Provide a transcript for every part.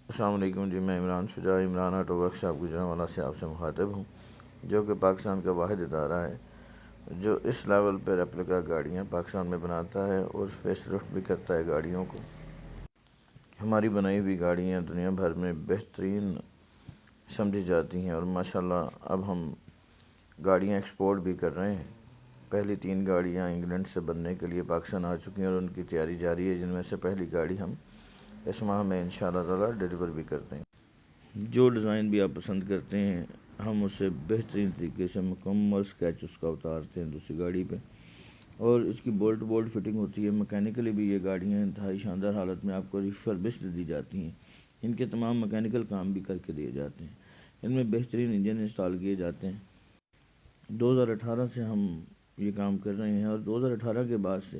السلام علیکم جی، میں Imran Shuja Imran auto workshop Gujranwala سے آپ سے مخاطب ہوں، جو کہ پاکستان کا واحد ادارہ ہے جو اس لیول پہ ریپلیکا گاڑیاں پاکستان میں بناتا ہے اور فیس لفٹ بھی کرتا ہے گاڑیوں کو۔ ہماری بنائی ہوئی گاڑیاں دنیا بھر میں بہترین سمجھی جاتی ہیں اور ماشاءاللہ اب ہم گاڑیاں ایکسپورٹ بھی کر رہے ہیں۔ پہلی 3 گاڑیاں انگلینڈ سے بننے کے لیے پاکستان آ چکی ہیں اور ان کی تیاری جاری ہے، جن میں سے پہلی گاڑی ہم اس ماہ میں انشاءاللہ تعالیٰ ڈیلیور بھی کرتے ہیں۔ جو ڈیزائن بھی آپ پسند کرتے ہیں ہم اسے بہترین طریقے سے مکمل اسکیچ اس کا اتارتے ہیں دوسری گاڑی پہ، اور اس کی بولٹ فٹنگ ہوتی ہے۔ میکینیکلی بھی یہ گاڑیاں انتہائی شاندار حالت میں آپ کو ریفربشڈ دی جاتی ہیں۔ ان کے تمام میکینیکل کام بھی کر کے دیے جاتے ہیں۔ ان میں بہترین انجن انسٹال کیے جاتے ہیں۔ 2018 سے ہم یہ کام کر رہے ہیں اور 2018 کے بعد سے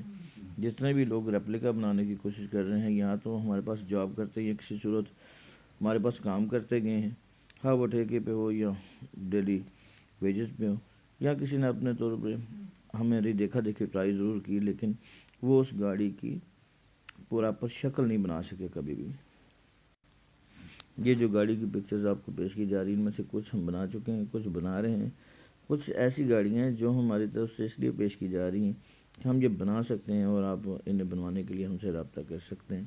جتنے بھی لوگ ریپلیکا بنانے کی کوشش کر رہے ہیں یا تو ہمارے پاس جاب کرتے ہیں یا کسی صورت ہمارے پاس کام کرتے گئے ہیں، ہاں وہ ٹھیکے پہ ہو یا ڈیلی ویجز پہ ہو، یا کسی نے اپنے طور پہ ہماری دیکھا دیکھی ٹرائی ضرور کی، لیکن وہ اس گاڑی کی پراپر شکل نہیں بنا سکے کبھی بھی۔ یہ جو گاڑی کی پکچرز آپ کو پیش کی جا رہی ہیں، ان میں سے کچھ ہم بنا چکے ہیں، کچھ بنا رہے ہیں۔ کچھ ایسی گاڑیاں ہیں جو ہماری طرف سے اس لیے پیش کی جا رہی ہیں کہ ہم یہ بنا سکتے ہیں اور آپ انہیں بنوانے کے لیے ہم سے رابطہ کر سکتے ہیں۔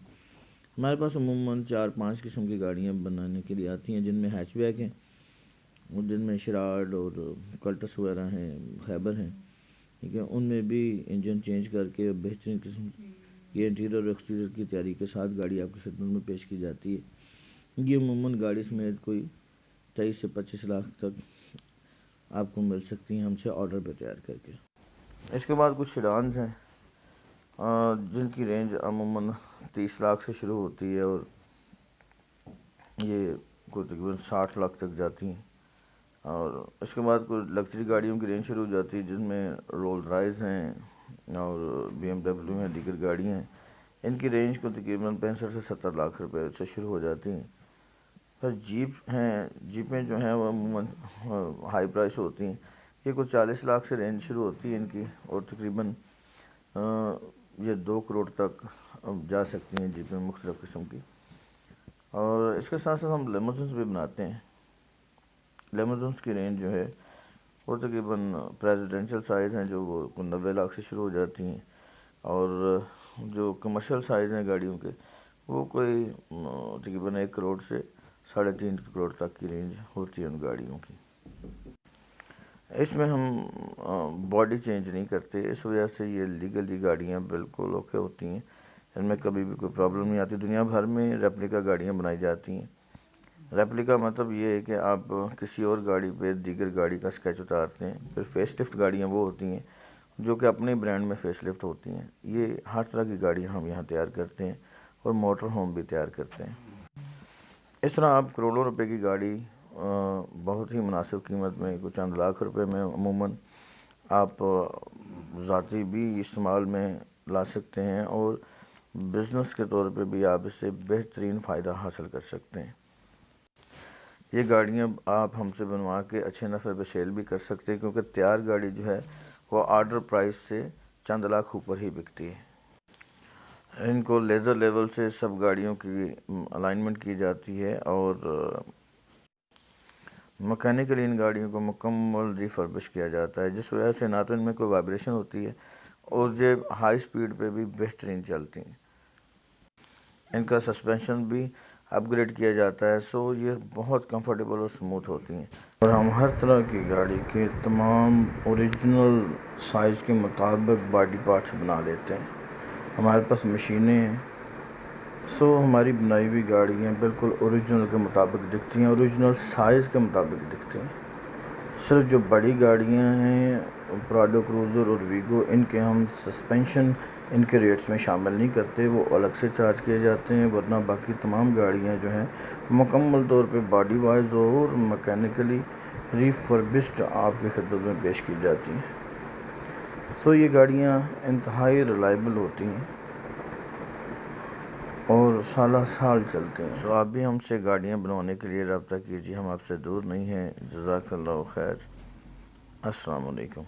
ہمارے پاس عموماً 4-5 قسم کی گاڑیاں بنانے کے لیے آتی ہیں، جن میں ہیچ بیک ہیں اور جن میں شراڈ اور کلٹس وغیرہ ہیں، خیبر ہیں، ٹھیک ہے۔ ان میں بھی انجن چینج کر کے بہترین قسم کی انٹیریئر اور ایکسٹیریئر کی تیاری کے ساتھ گاڑی آپ کی خدمت میں پیش کی جاتی ہے۔ یہ عموماً گاڑی سمیت کوئی 23 سے 25 لاکھ تک آپ کو مل سکتی ہیں ہم سے آرڈر پہ تیار کر کے۔ اس کے بعد کچھ سیڈانز ہیں جن کی رینج عموماً 30 لاکھ سے شروع ہوتی ہے اور یہ کوئی تقریباً 60 لاکھ تک جاتی ہیں۔ اور اس کے بعد کوئی لگژری گاڑیوں کی رینج شروع ہو جاتی ہے، جن میں رولز رائس ہیں اور BMW ہیں، دیگر گاڑیاں ہیں۔ ان کی رینج کو تقریباً 65 سے 70 لاکھ روپے سے شروع ہو جاتی ہیں۔ پھر جیپ ہیں، جیپیں جو ہیں وہ عموماً ہائی پرائس ہوتی ہیں۔ یہ کچھ 40 لاکھ سے رینج شروع ہوتی ہے ان کی، اور تقریباً یہ 2 کروڑ تک جا سکتی ہیں جیپیں مختلف قسم کی۔ اور اس کے ساتھ ساتھ ہم لیموزنس بھی بناتے ہیں۔ لیموزنس کی رینج جو ہے وہ تقریباً پریزیڈنشل سائز ہیں جو وہ 90 لاکھ سے شروع ہو جاتی ہیں، اور جو کمرشل سائز ہیں گاڑیوں کے وہ کوئی تقریباً 1 کروڑ سے 3.5 کروڑ تک کی رینج ہوتی ہے ان گاڑیوں کی۔ اس میں ہم باڈی چینج نہیں کرتے، اس وجہ سے یہ لیگلی گاڑیاں بالکل اوکے ہوتی ہیں، ان میں کبھی بھی کوئی پرابلم نہیں آتی۔ دنیا بھر میں ریپلیکا گاڑیاں بنائی جاتی ہیں۔ ریپلیکا مطلب یہ ہے کہ آپ کسی اور گاڑی پہ دیگر گاڑی کا اسکیچ اتارتے ہیں۔ پھر فیس لفٹ گاڑیاں وہ ہوتی ہیں جو کہ اپنے برانڈ میں فیس لفٹ ہوتی ہیں۔ یہ ہر طرح کی گاڑیاں ہم یہاں تیار کرتے ہیں اور موٹر ہوم بھی تیار کرتے ہیں۔ اس طرح آپ کروڑوں روپے کی گاڑی بہت ہی مناسب قیمت میں کچھ چند لاکھ روپے میں عموماً آپ ذاتی بھی استعمال میں لا سکتے ہیں، اور بزنس کے طور پہ بھی آپ اس سے بہترین فائدہ حاصل کر سکتے ہیں۔ یہ گاڑیاں آپ ہم سے بنوا کے اچھے نفع پہ سیل بھی کر سکتے ہیں، کیونکہ تیار گاڑی جو ہے وہ آرڈر پرائس سے چند لاکھ اوپر ہی بکتی ہے۔ ان کو لیزر لیول سے سب گاڑیوں کی الائنمنٹ کی جاتی ہے اور میکینیکلی ان گاڑیوں کو مکمل ریفربش کیا جاتا ہے، جس وجہ سے نہ تو ان میں کوئی وائبریشن ہوتی ہے اور یہ ہائی سپیڈ پہ بھی بہترین چلتی ہیں۔ ان کا سسپینشن بھی اپ گریڈ کیا جاتا ہے، سو یہ بہت کمفرٹیبل اور سموتھ ہوتی ہیں۔ اور ہم ہر طرح کی گاڑی کے تمام اوریجنل سائز کے مطابق باڈی پارٹس بنا لیتے ہیں۔ ہمارے پاس مشینیں ہیں، سو ہماری بنائی ہوئی گاڑیاں بالکل اوریجنل کے مطابق دکھتی ہیں، اوریجنل سائز کے مطابق دکھتی ہیں۔ صرف جو بڑی گاڑیاں ہیں پراڈو کروزر اور ویگو، ان کے ہم سسپینشن ان کے ریٹس میں شامل نہیں کرتے، وہ الگ سے چارج کیے جاتے ہیں، ورنہ باقی تمام گاڑیاں جو ہیں مکمل طور پہ باڈی وائز اور میکینیکلی ریفربشڈ آپ کی خدمت میں پیش کی جاتی ہیں۔ سو یہ گاڑیاں انتہائی ریلائبل ہوتی ہیں اور سالہ سال چلتے ہیں۔ سو آپ بھی ہم سے گاڑیاں بنوانے کے لیے رابطہ کیجیے، ہم آپ سے دور نہیں ہیں۔ جزاک اللہ خیر، السلام علیکم۔